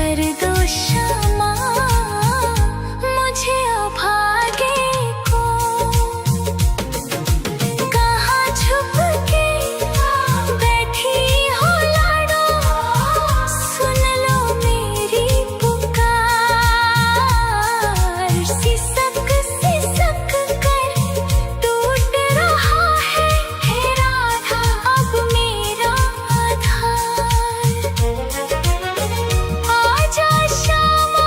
कर दो क्षमा मुझे अभागे को। कहाँ छुप के बैठी हो लाडो, सुन लो मेरी पुकार। सिसक कर टूट रहा है हे राधा अब मेरा आधार। आजा श्यामा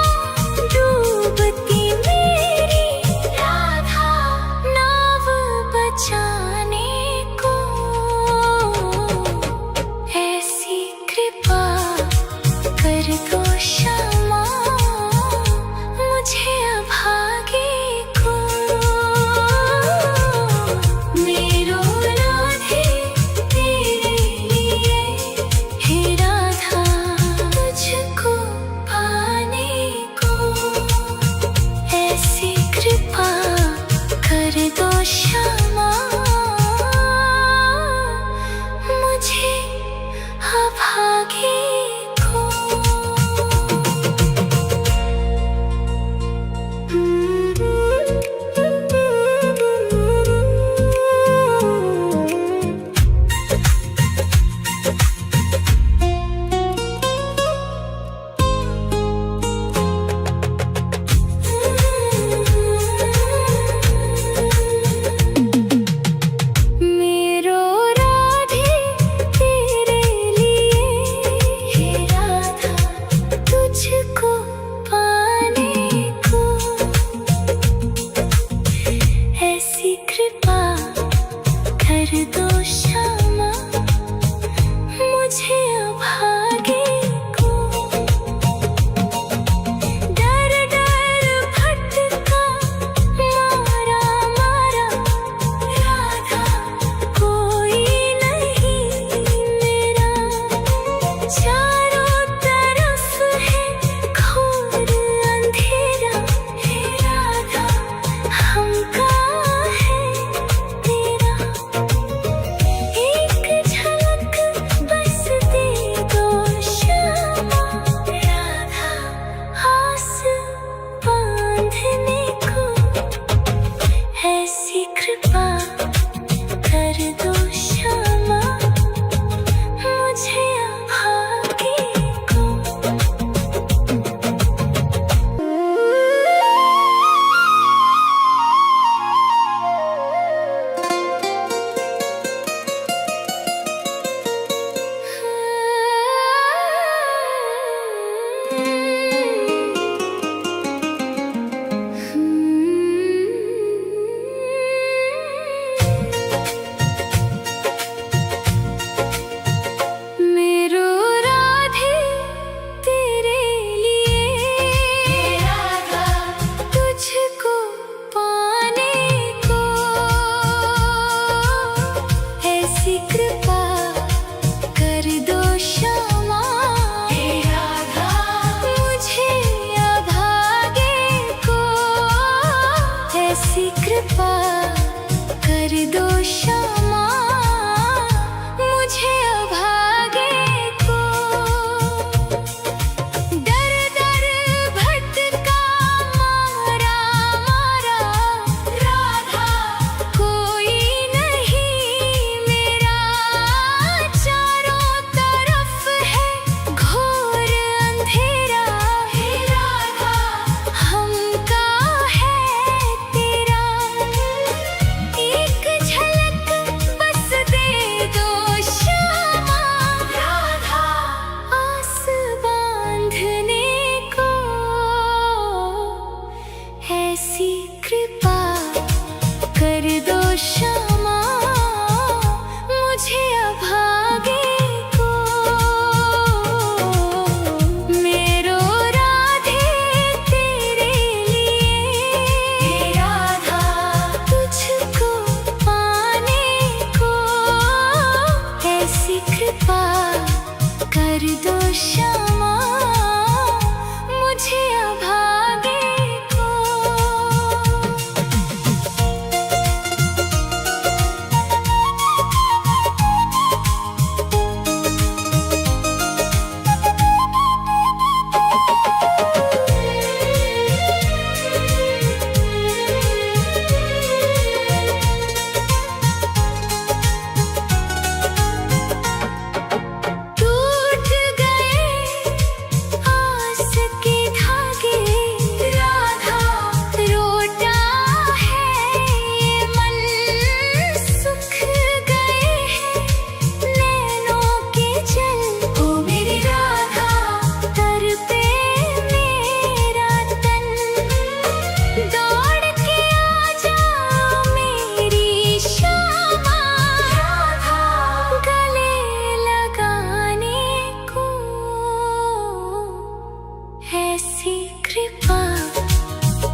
कृपा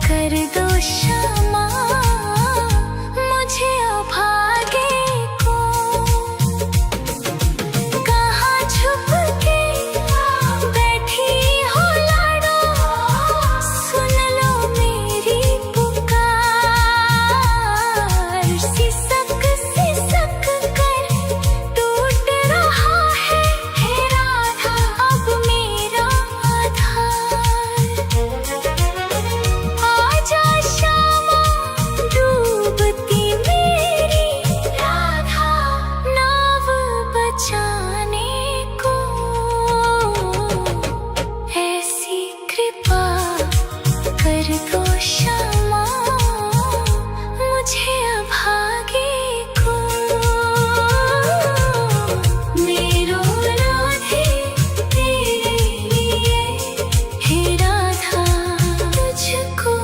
कर दो क्षमा मुझे अभागे को। कहाँ छुप के बैठी हो लाडो, सुन लो मेरी पुकार। सिसक कर टूट रहा है राधा अब मेरा आधार। आजा श्यामा डूबती मेरी राधा, नाव बचाने को। ऐसी कृपा कर दो क्षमा मुझे अभागे को। मेरो राधे तेरे लिए हे राधा, तुझको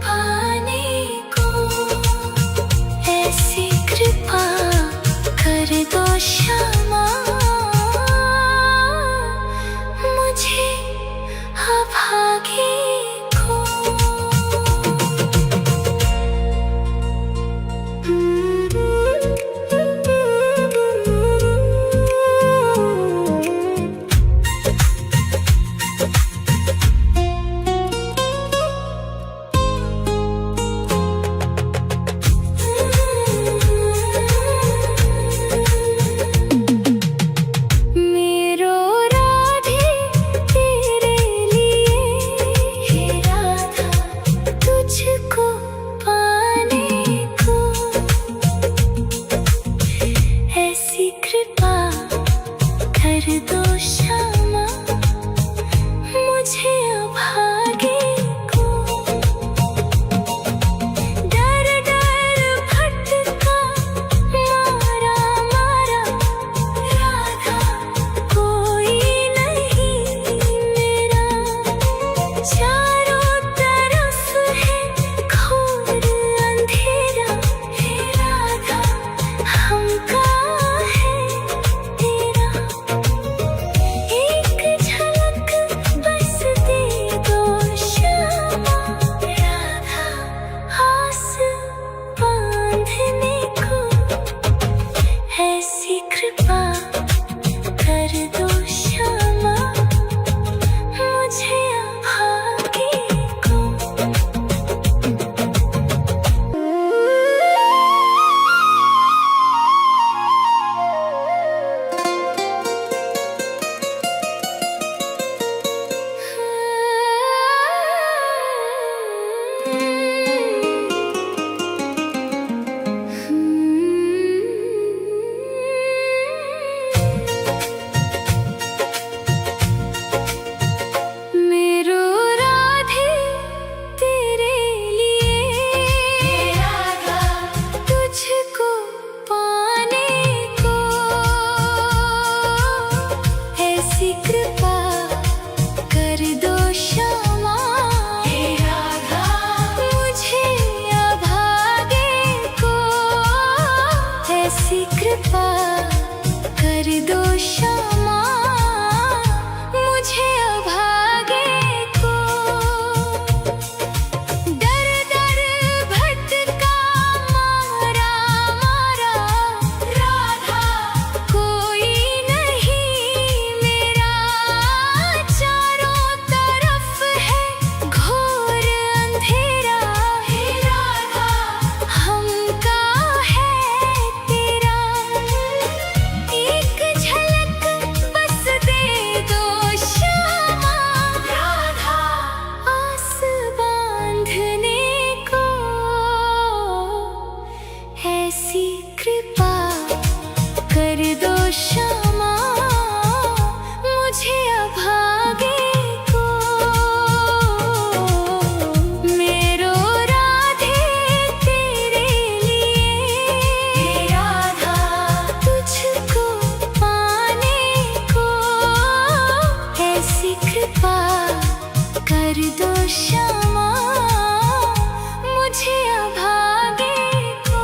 पाने को। ऐसी कृपा कर दो क्षमा मुझे अभागे को। मेरो राधे तेरे लिए हे राधा, तुझको पाने को। ऐसी कृपा कर दो क्षमा मुझे अभागे को। डर डर भटका मारा राधा, कोई नहीं मेरा। चारों तरफ है घोर अंधेरा हे राधा, हम कहाँ है तेरा। एक झलक बस दे दो श्यामा राधा, आस बांधने को। ऐसी कृपा कर दो क्षमा मुझे अभागे को। मेरो राधे तेरे लिए राधा, तुझको पाने को। ऐसी कृपा कर दो क्षमा हे राधा मुझे अभागे को। ऐसी कृपा कर दो क्षमा मुझे अभागे को। दर दर भटका मारा राधा, कोई नहीं मेरा। चारों तरफ है घोर अंधेरा हे राधा, हम कहाँ है तेरा। एक झलक बस दे दो श्यामा राधा, आस बांधने को। ऐसी कृपा कर दो क्षमा मुझे अभागे को। मेरो राधे तेरे लिए हे राधा, तुझको पाने को। ऐसी कृपा कर दो क्षमा मुझे अभागे को।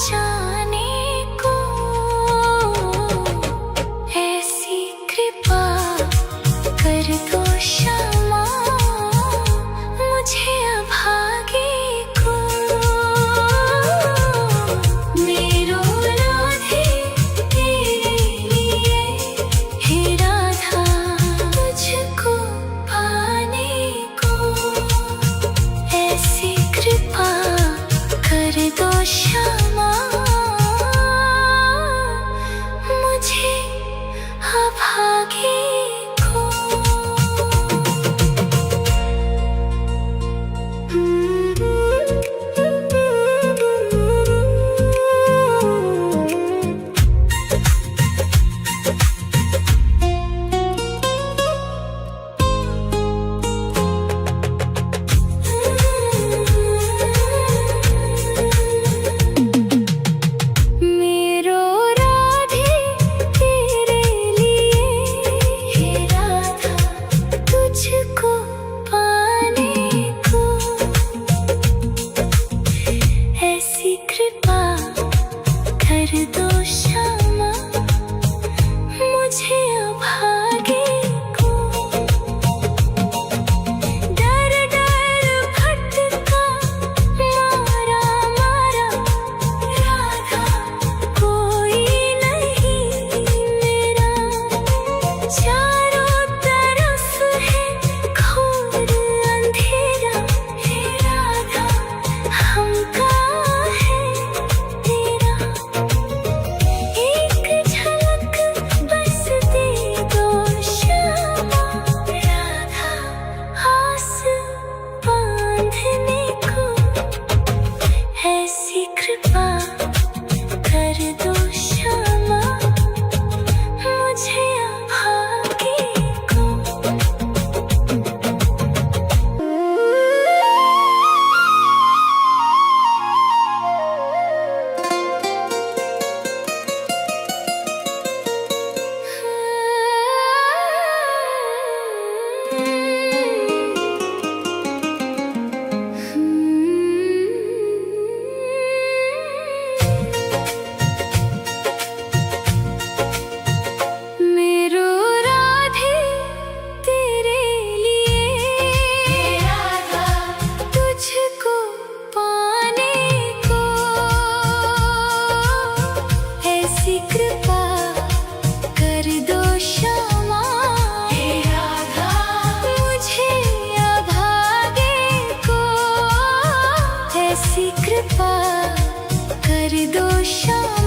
जाने को। ऐसी कृपा कर दो क्षमा मुझे अभागे को। मेरो राधे तेरे लिए, हे राधा तुझको पाने को। ऐसी कृपा कर दो क्षमा मुझे अभागे को। मेरो राधे तेरे लिए, हे राधा तुझको पाने को। ऐसी कृपा कर दो क्षमा मुझे अभागे को। डर डर भटका मारा मारा राधा कोई नहीं मेरा। चारों तरफ है घोर अंधेरा, हे राधा हम कहाँ है तेरा। एक झलक बस दे दो क्षमा राधा आस बांधने को। ऐसी कृपा कर दो क्षमा मुझे अभागे को। मेरो राधे तेरे लिए, हे राधा तुझको पाने को। ऐसी कृपा कर दो क्षमा, हे राधा मुझे अभागे को। ऐसी कृपा कर दो क्षमा